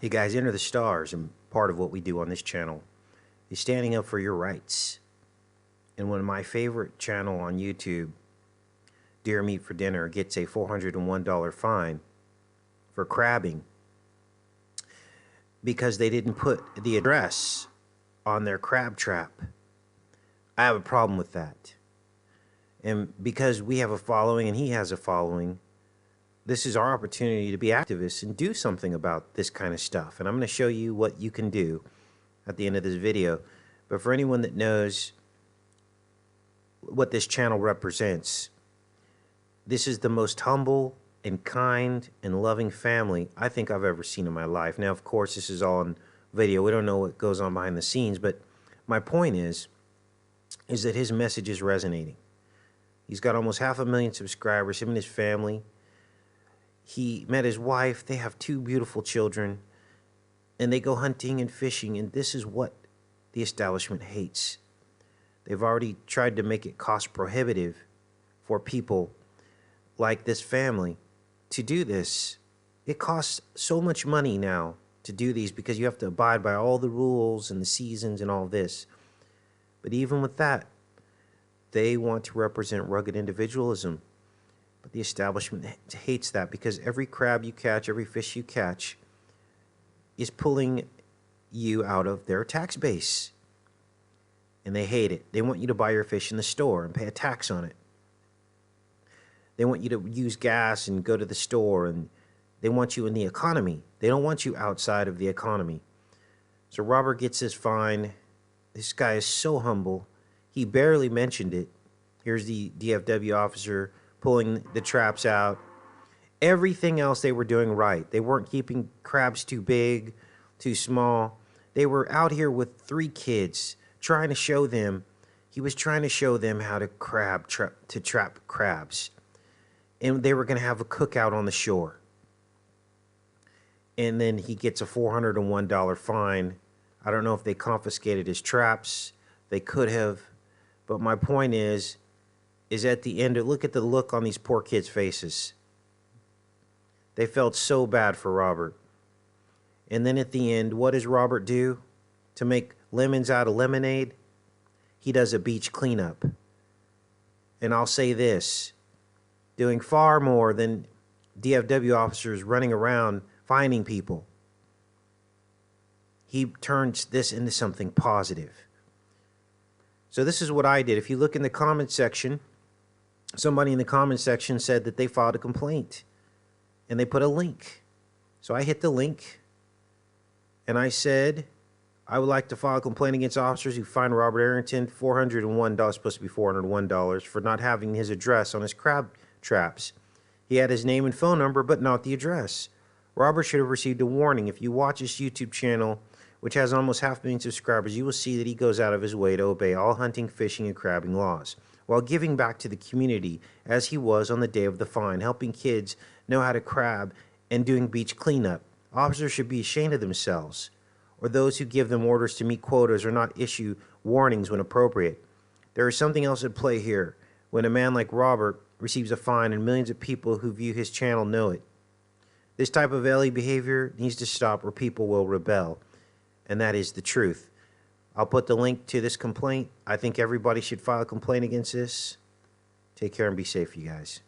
Hey guys, enter the stars, and part of what we do on this channel is standing up for your rights. And when my favorite channel on YouTube, Deer Meat for Dinner, gets a $401 fine for crabbing because they didn't put the address on their crab trap, I have a problem with that. And because we have a following and he has a following, this is our opportunity to be activists and do something about this kind of stuff. And I'm going to show you what you can do at the end of this video. But for anyone that knows what this channel represents, this is the most humble and kind and loving family I think I've ever seen in my life. Now, of course, this is all in video. We don't know what goes on behind the scenes, but my point is that his message is resonating. He's got almost 500,000 subscribers, him and his family. He met his wife. They have 2 beautiful children, and they go hunting and fishing, and this is what the establishment hates. They've already tried to make it cost prohibitive for people like this family to do this. It costs so much money now to do these because you have to abide by all the rules and the seasons and all this. But even with that, they want to represent rugged individualism. But the establishment hates that because every crab you catch, every fish you catch is pulling you out of their tax base. And they hate it. They want you to buy your fish in the store and pay a tax on it. They want you to use gas and go to the store, and they want you in the economy. They don't want you outside of the economy. So Robert gets his fine. This guy is so humble. He barely mentioned it. Here's the DFW officer pulling the traps out. Everything else they were doing right. They weren't keeping crabs too big, too small. They were out here with 3 kids trying to show them. He was trying to show them how to trap crabs. And they were going to have a cookout on the shore. And then he gets a $401 fine. I don't know if they confiscated his traps. They could have. But my point is at the end, look at the look on these poor kids' faces. They felt so bad for Robert. And then at the end, what does Robert do to make lemons out of lemonade? He does a beach cleanup. And I'll say this, doing far more than DFW officers running around finding people. He turns this into something positive. So this is what I did. If you look in the comment section, somebody in the comment section said that they filed a complaint and they put a link. So I hit the link and I said, I would like to file a complaint against officers who fined Robert Arrington $401, supposed to be $401, for not having his address on his crab traps. He had his name and phone number, but not the address. Robert should have received a warning. If you watch his YouTube channel, which has almost 500,000 subscribers, you will see that he goes out of his way to obey all hunting, fishing, and crabbing laws, while giving back to the community as he was on the day of the fine, helping kids know how to crab and doing beach cleanup. Officers should be ashamed of themselves, or those who give them orders to meet quotas or not issue warnings when appropriate. There is something else at play here when a man like Robert receives a fine and millions of people who view his channel know it. This type of LA behavior needs to stop or people will rebel, and that is the truth. I'll put the link to this complaint. I think everybody should file a complaint against this. Take care and be safe, you guys.